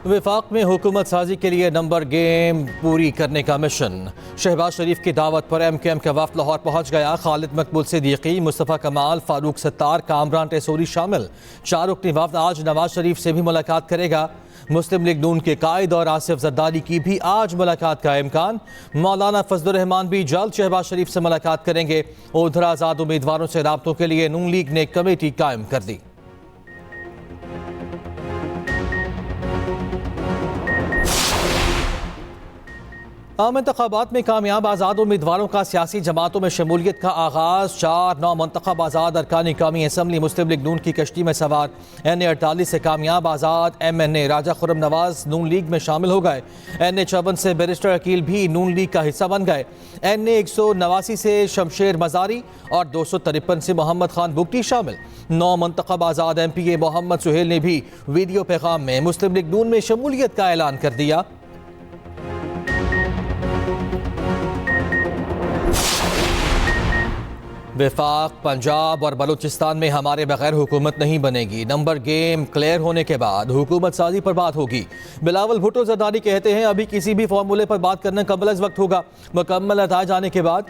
वफाक में हुकूमत साजी के लिए नंबर गेम पूरी करने का मिशन। शहबाज शरीफ की दावत पर MQM का वफ्द लाहौर पहुंच गया। खालिद मकबूल सिद्दीकी, मुस्तफ़ा कमाल, फारूक सत्तार, कामरान टेसोरी शामिल। 4 रुकनी वफ्द आज नवाज शरीफ से भी मुलाकात करेगा। मुस्लिम लीग नून के कायद और आसिफ जरदारी की भी आज मुलाकात का इम्कान। मौलाना फजलुर रहमान भी जल्द शहबाज शरीफ से मुलाकात करेंगे। उधर आज़ाद उम्मीदवारों से राब्तों के लिए नून लीग ने कमेटी कायम कर दी। आम इंतखाबात में कामयाब आज़ाद उम्मीदवारों का सियासी जमातों में शमूलियत का आगाज़। 4 नौ मुंतखब आज़ाद अरकानी कौमी असम्बली मुस्लिम लीग नून की कश्ती में सवार। NA 48 से कामयाब आज़ाद MNA राजा खुर्रम नवाज नून लीग में शामिल हो गए। NA 54 से बैरिस्टर अकील भी नून लीग का हिस्सा बन गए। NA 189 से शमशेर मजारी और 253 से मोहम्मद खान बुगटी शामिल। 9 मुंतखब आज़ाद MPA मोहम्मद सुहेल ने भी वीडियो पैगाम में मुस्लिम लीग नून में शमूलियत का ऐलान कर दिया। वफाक, पंजाब और बलूचिस्तान में हमारे बगैर हुकूमत नहीं बनेगी। नंबर गेम क्लियर होने के बाद हुकूमत साजी पर बात होगी। बिलावल भुट्टो जरदारी कहते हैं अभी किसी भी फॉर्मूले पर बात करना कम अज़ वक्त होगा। मुकम्मल नताइज जाने के बाद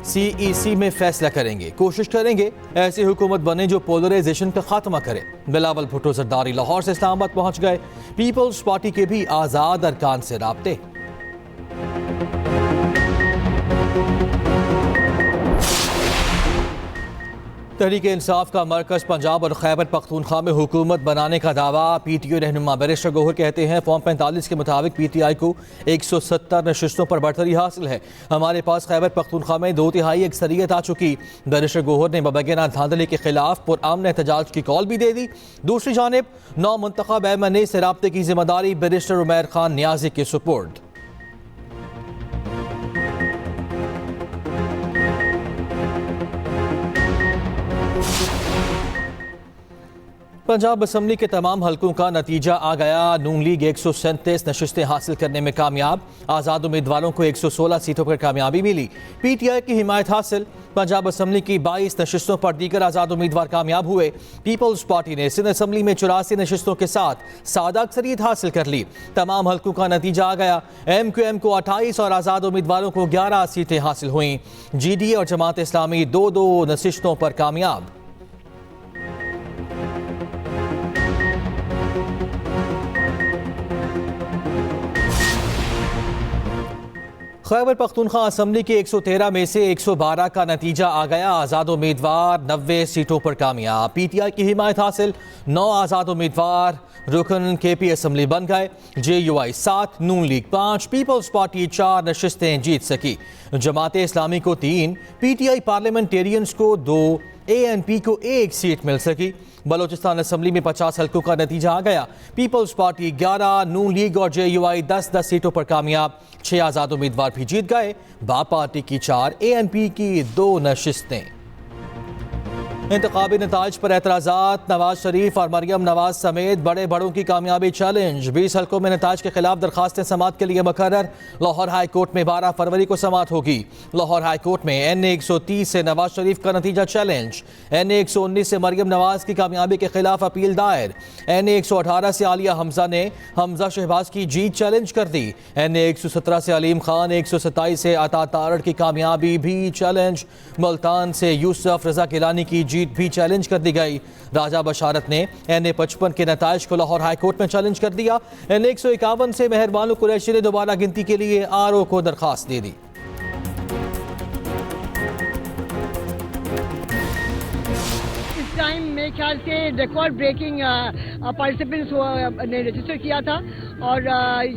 CEC में फैसला करेंगे। कोशिश करेंगे ऐसी हुकूमत बने जो पोलराइजेशन का खात्मा करे। बिलावल भुट्टो जरदारी लाहौर से इस्लामाबाद पहुंच गए। पीपल्स पार्टी के भी आज़ाद अरकान से राब्ते। तहरीक इंसाफ का मरकज पंजाब और खैबर पख्तूनख्वा में हुकूमत बनाने का दावा। PTO रहनुमा बैरिस्टर गौहर कहते हैं फॉर्म 45 के मुताबिक PTI को 170 नशिस्तों पर बढ़तरी हासिल है। हमारे पास खैबर पख्तूनख्वा में 2/3 अक्सरियत आ चुकी। बैरिस्टर गौहर ने बबैना धांधली के खिलाफ पुरअमन एहतजाज की कॉल भी दे दी। दूसरी जानिब 9 मुंतखब MNA से राब्ते की जिम्मेदारी बैरिस्टर उमैर खान नियाजी के सुपुर्द। पंजाब असम्बली के तमाम हलकों का नतीजा आ गया। नून लीग 137 नशिस्तें हासिल करने में कामयाब। आज़ाद उम्मीदवारों को 116 सीटों पर कामयाबी मिली। PTI की हिमायत हासिल। पंजाब असम्बली की 22 नशिस्तों पर दीगर आज़ाद उम्मीदवार कामयाब हुए। पीपल्स पार्टी ने सिंध असम्बली में 84 नशिस्तों के साथ सादा अक्सरियत हासिल कर ली। तमाम हलकों का नतीजा आ गया। MQM को 28 और आज़ाद उम्मीदवारों को 11 सीटें हासिल हुई। GDA और जमात इस्लामी 2-2 नशिस्तों पर कामयाब। खैबर पख्तूनख्वा असम्बली के 113 में से 112 का नतीजा आ गया। आज़ाद उम्मीदवार 90 सीटों पर कामयाब। PTI की हिमायत हासिल। 9 आज़ाद उम्मीदवार रुकन KP असम्बली बन गए। JUI 7, नून लीग 5, पीपल्स पार्टी 4 नशिस्तें जीत सकी। जमात इस्लामी को 3, PTI पार्लियामेंटेरियंस को 2, ANP को 1 सीट मिल सकी। बलोचिस्तान असम्बली में 50 हल्कों का नतीजा आ गया। पीपल्स पार्टी 11, नून लीग और JUI 10-10 सीटों पर कामयाब। 6 आज़ाद उम्मीदवार भी जीत गए। बाप पार्टी की 4, ANP की 2 नशिस्तें। इंतखाबी नताइज पर एतराज़ात। नवाज शरीफ और मरियम नवाज समेत बड़े बड़ों की कामयाबी चैलेंज। 20 हल्कों में नताइज के खिलाफ दरखास्तें समात के लिए मुकर्रर। लाहौर हाई कोर्ट में 12 फरवरी को समात होगी। लाहौर हाई कोर्ट में NA 130 से नवाज शरीफ का नतीजा चैलेंज। NA 119 से मरियम नवाज की कामयाबी के खिलाफ अपील दायर। NA 118 से आलिया हमजा ने हमजा शहबाज की जीत चैलेंज कर दी। NA 117 से अलीम खान, 127 से अता तारड़ की कामयाबी भी चैलेंज। मुल्तान से यूसुफ रजा गिलानी की जीत भी चैलेंज कर दी गई। राजा बशारत ने NA 55 के नताइज को लाहौर हाई कोर्ट में चैलेंज कर दिया। NA 151 से मेहरबान कुरैशी ने दोबारा गिनती के लिए RO को दरखास्त दे दी। इस टाइम मेरे ख्याल से रिकॉर्ड ब्रेकिंग पार्टिसिपेंट्स ने रजिस्टर किया था और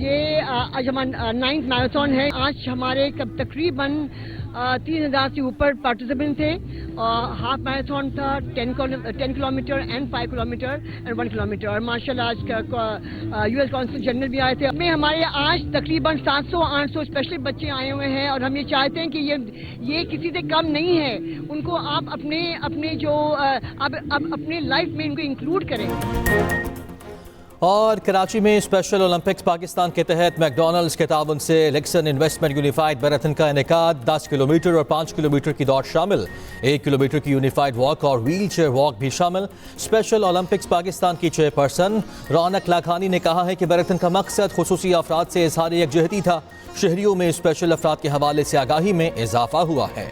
ये आज हमारा 9th मैराथन है। आज हमारे तकरीबन 3000 से ऊपर पार्टिसिपेंट थे। हाफ मैराथन था 10 kilometre and 5 kilometre and 1 kilometre. और माशाल्लाह आज US कौंसिल जनरल भी आए थे। हमारे आज तकरीबन 700-800 स्पेशली बच्चे आए हुए हैं और हम ये चाहते हैं कि ये किसी से कम नहीं है। उनको आप अपने जो अब अपने लाइफ में इनको इंक्लूड करें। और कराची में स्पेशल ओलंपिक्स पाकिस्तान के तहत मैकडॉनल्ड्स के ताउन से लेक्सन इन्वेस्टमेंट यूनिफाइड मैराथन का इनेकाद 10 किलोमीटर और 5 किलोमीटर की दौड़ शामिल, 1 किलोमीटर की यूनिफाइड वॉक और व्हील चेयर वॉक भी शामिल। स्पेशल ओलंपिक्स पाकिस्तान की चेयरपर्सन रौनक लाखानी ने कहा है कि मैराथन का मकसद खुसूसी अफराद से इजहार यकजहती था। शहरियों में स्पेशल अफराद के हवाले से आगाही में इजाफा हुआ है।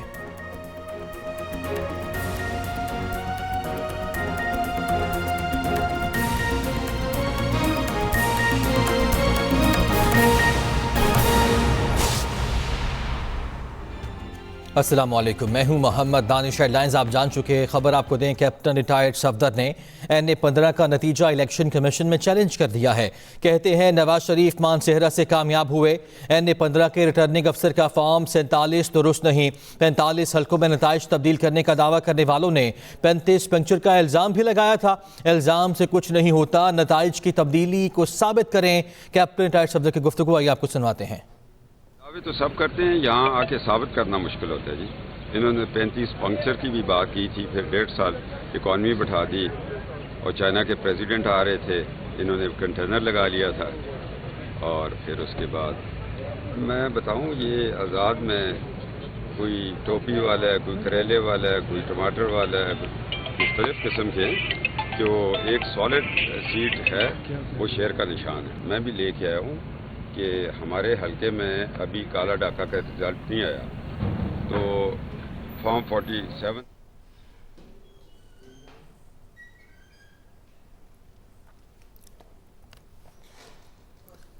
अस्सलाम वालेकुम, मैं हूं मोहम्मद दानिश। हेडलाइंस आप जान चुके हैं। खबर आपको दें, कैप्टन रिटायर्ड सफदर ने NA-15 का नतीजा इलेक्शन कमीशन में चैलेंज कर दिया है। कहते हैं नवाज शरीफ मानसेहरा से कामयाब हुए। NA-15 के रिटर्निंग अफसर का फॉर्म 47 दुरुस्त नहीं। 45 हल्कों में नताइज तब्दील करने का दावा करने वालों ने 35 पंक्चर का इल्ज़ाम भी लगाया था। इल्ज़ाम से कुछ नहीं होता, नताइज की तब्दीली को साबित करें। कैप्टन रिटायर्ड सफदर की गुफ्तगू आइए आपको सुनवाते हैं। दावे तो सब करते हैं, यहाँ आके साबित करना मुश्किल होता है जी। इन्होंने 35 पंक्चर की भी बात की थी, फिर 1.5 साल इकॉनमी बढ़ा दी और चाइना के प्रेसिडेंट आ रहे थे, इन्होंने कंटेनर लगा लिया था। और फिर उसके बाद मैं बताऊं, ये आज़ाद में कोई टोपी वाला है, कोई करेले वाला है, कोई टमाटर वाला है, मुख्तलिफ़ किस्म के, जो एक सॉलिड सीट है वो शेर का निशान है। मैं भी लेके आया हूँ कि हमारे हलके में अभी काला डाका का रिजल्ट नहीं आया, तो फॉर्म 47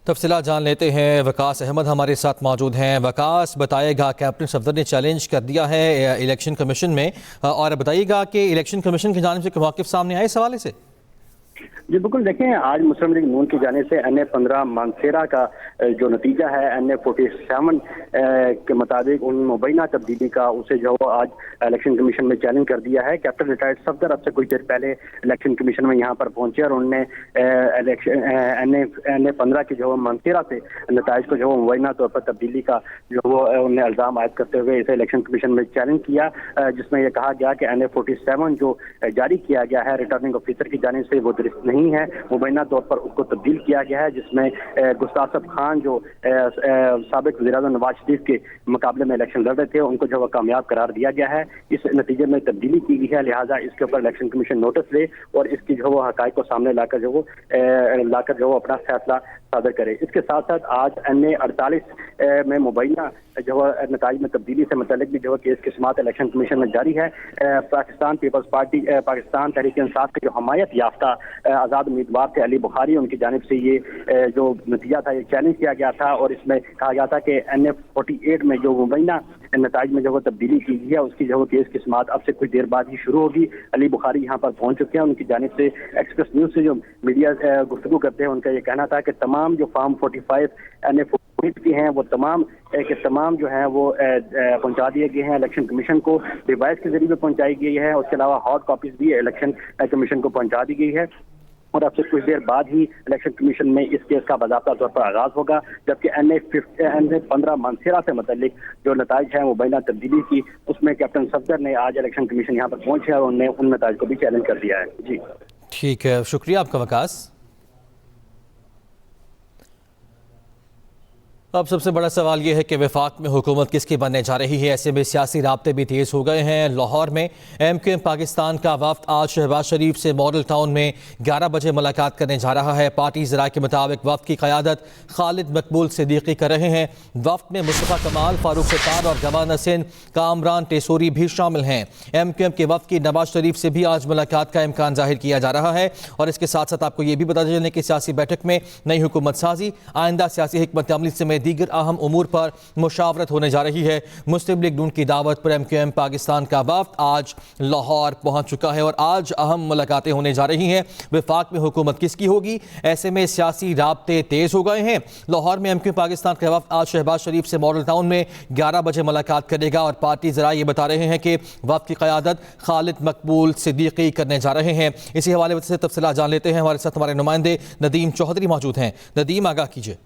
तफसीलात जान लेते हैं। वकास अहमद हमारे साथ मौजूद हैं। वकास, बताएगा कैप्टन सफदर ने चैलेंज कर दिया है इलेक्शन कमीशन में, और बताइएगा कि इलेक्शन कमीशन की जानिब से मौक़िफ़ सामने आए इस हवाले से। जी बिल्कुल, देखें, आज मुस्लिम लीग नून की जानिब से NA-15 मानसेरा का जो नतीजा है NA-47 के मुताबिक उन मुबैना तब्दीली का, उसे जो आज इलेक्शन कमीशन में चैलेंज कर दिया है। कैप्टन रिटायर्ड सफदर अब से कुछ देर पहले इलेक्शन कमीशन में यहाँ पर पहुंचे और उन्होंने NA-15 की जो मानसेरा से नताइज को जो मुबैना तौर पर तब्दीली का जो वो उन्हें इल्ज़ाम आयद करते हुए इसे इलेक्शन कमीशन में चैलेंज किया, जिसमें यह कहा गया कि NA-47 जो जारी किया गया है रिटर्निंग ऑफिसर की जानिब से वो दुरुस्त नहीं है, मुबैना तौर पर उसको तब्दील किया गया है, जिसमें गुस्ताफ खान जो साबिक वज़ीर-ए-आज़म नवाज शरीफ के मुकाबले में इलेक्शन लड़ रहे थे, उनको जो कामयाब करार दिया गया है। इस नतीजे में तब्दीली की गई है, लिहाजा इसके ऊपर इलेक्शन कमीशन नोटिस ले और इसकी जो वो हक़ाइक़ को सामने लाकर जो अपना फैसला सादर करे। इसके साथ साथ आज NA-48 में मुबैना जो नताइज में तब्दीली से मुतल्लिक भी जो केस की समाअत इलेक्शन कमीशन में जारी है। पाकिस्तान पीपल्स पार्टी, पाकिस्तान तहरीक इंसाफ के जो हमायत याफ्ता आज़ाद उम्मीदवार थे अली बुखारी, उनकी जानिब से ये जो नतीजा था ये चैलेंज किया गया था और इसमें कहा गया था कि NA-48 में जो मुबैना नताइज में जो वो तब्दीली की गई है उसकी जो केस की समाअत अब से कुछ देर बाद ही शुरू होगी। अली बुखारी यहाँ पर पहुँच चुके हैं। उनकी जानिब से एक्सप्रेस न्यूज़ से जो मीडिया गुफ्तगू करते हैं, उनका ये कहना था कि तमाम जो फॉर्म 45 NA-48 की हैं वो तमाम के तमाम जो हैं वो पहुंचा दिए गए हैं इलेक्शन कमीशन को, डिवाइस के जरिए पहुंचाई गई है। उसके अलावा हॉट कॉपीज भी इलेक्शन कमीशन को पहुंचा दी गई है और अब से कुछ देर बाद ही इलेक्शन कमीशन में इस केस का बाज़ाब्ता तौर पर आगाज होगा। जबकि NA-15 मानसेरा से मुतल्लिक जो नताइज हैं मुबैना तब्दीली की, उसमें कैप्टन सफदर ने आज इलेक्शन कमीशन यहाँ पर पहुंचे और उन्होंने उन नताइज को भी चैलेंज कर दिया है। जी ठीक है, शुक्रिया आपका वकास। अब सबसे बड़ा सवाल यह है कि वफाक में हुकूमत किसकी बनने जा रही है। ऐसे में सियासी राब्ते भी तेज़ हो गए हैं। लाहौर में MQM पाकिस्तान का वफ्द आज शहबाज शरीफ से मॉडल टाउन में 11 बजे मुलाकात करने जा रहा है। पार्टी ज़राए के मुताबिक वफ्द की क़यादत खालिद मकबूल सिद्दीकी कर रहे हैं। वफ्द में मुस्तफ़ा कमाल, फारूक सत्तार और गवान हसन कामरान टेसूरी भी शामिल हैं। MQM के वफ्द की नवाज शरीफ से भी आज मुलाकात का इम्कान जाहिर किया जा रहा है। और इसके साथ साथ आपको ये भी बता चलें कि सियासी बैठक में नई हुकूमत साजी, आइंदा सियासी हिकमत अमली समेत दीगर अहम उमूर पर मुशावरत होने जा रही है। मुस्लिम लीग नून की दावत पर MQM पाकिस्तान का वफ्द आज लाहौर पहुंच चुका है और आज अहम मुलाकातें होने जा रही हैं। वफाक में हुकूमत किसकी होगी, ऐसे में सियासी राब्ते तेज हो गए हैं। लाहौर में MQM पाकिस्तान का वफ्द आज शहबाज शरीफ से मॉडल टाउन में 11 बजे मुलाकात करेगा और पार्टी ज़रा ये बता रहे हैं कि वफ्द की क़यादत खालिद मकबूल सिद्दीकी करने जा रहे हैं। इसी हवाले से तफसीलात जान लेते हैं। हमारे साथ हमारे नुमाइंदे नदीम चौधरी मौजूद हैं। नदीम, आगाह कीजिए।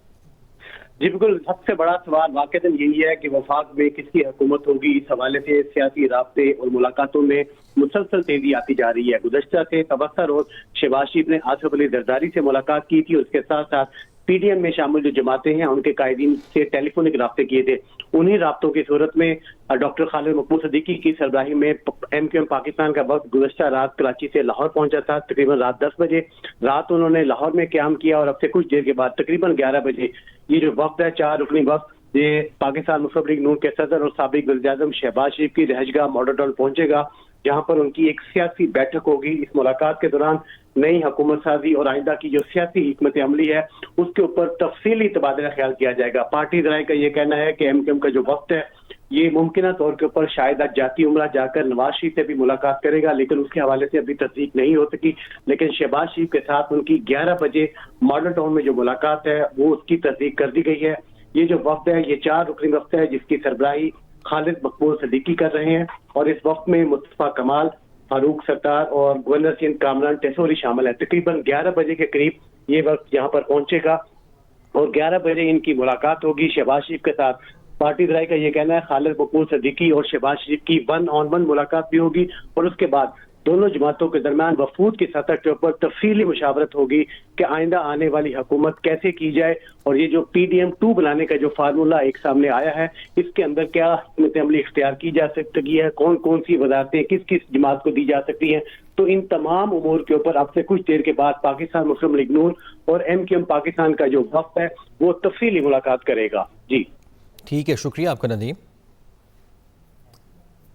जी बिल्कुल, सबसे बड़ा सवाल वाकईतन यही है कि वफाक में किसकी हुकूमत होगी। इस हवाले से सियासी राब्ते और मुलाकातों में मुसलसल तेजी आती जा रही है। गुज़श्ता से तबस्सुर और शहबाज शरीफ ने आसिफ अली जरदारी से मुलाकात की थी और उसके साथ साथ पीडीएम में शामिल जो जमातें हैं उनके कायदीन से टेलीफोनिक राब्ते किए थे। उन्हीं राब्तों की सूरत में डॉक्टर खालिद मकबूल सिद्दीकी की सरबराही में एमक्यूएम पाकिस्तान का वक्त गुज़श्ता रात कराची से लाहौर पहुंचा था। तकरीबन रात 10 बजे रात उन्होंने लाहौर में क़याम किया और अब से कुछ देर के बाद तकरीबन 11 बजे ये जो वक्त है 4 रुकनी वक्त, ये पाकिस्तान मुस्लिम लीग नून के सदर और साबिक वज़ीर-ए-आज़म शहबाज शरीफ की रहजगाह मॉडल टाउन पहुंचेगा, जहां पर उनकी एक सियासी बैठक होगी। इस मुलाकात के दौरान नई हुकूमत साजी और आइंदा की जो सियासी हिकमत अमली है उसके ऊपर तफसीली तबादला ख्याल किया जाएगा। पार्टी ज़राए का ये कहना है कि एमक्यूएम का जो वक्त है ये मुमकिन तौर के ऊपर शायद आज जाती उम्रा जाकर नवाज शरीफ से भी मुलाकात करेगा, लेकिन उसके हवाले से अभी तस्दीक नहीं हो सकी। लेकिन शहबाज शरीफ के साथ उनकी 11 बजे मॉडल टाउन में जो मुलाकात है वो उसकी तस्दीक कर दी गई है। ये जो वक्त है ये 4 रुकनी वक्त है जिसकी सरबराही खालिद मकबूल सिद्दीकी कर रहे हैं और इस वक्त में मुस्तफा कमाल, फारूक सत्तार और गवर्नर सिंध कामरान टेसोरी शामिल है। तकरीबन 11 बजे के करीब ये वक्त यहाँ पर पहुंचेगा और 11 बजे इनकी मुलाकात होगी शहबाज शरीफ के साथ। पार्टी ज़राए का ये कहना है खालिद मकबूल सिद्दीकी और शहबाज शरीफ की 1-on-1 मुलाकात भी होगी और उसके बाद दोनों जमातों के दरमियान वफूद की सतह के ऊपर तफसीली मुशावरत होगी कि आइंदा आने वाली हुकूमत कैसे की जाए और ये जो PDM 2 बनाने का जो फार्मूला एक सामने आया है इसके अंदर क्या हिकमत अमली इख्तियार की जा सकती है, कौन कौन सी वज़ारतें किस किस जमात को दी जा सकती हैं। तो इन तमाम उमूर के ऊपर अब से कुछ देर के बाद पाकिस्तान मुस्लिम लीग नून और एमक्यूएम पाकिस्तान का जो वक्त है वो तफसीली मुलाकात करेगा। जी ठीक है, शुक्रिया आपका नदीम।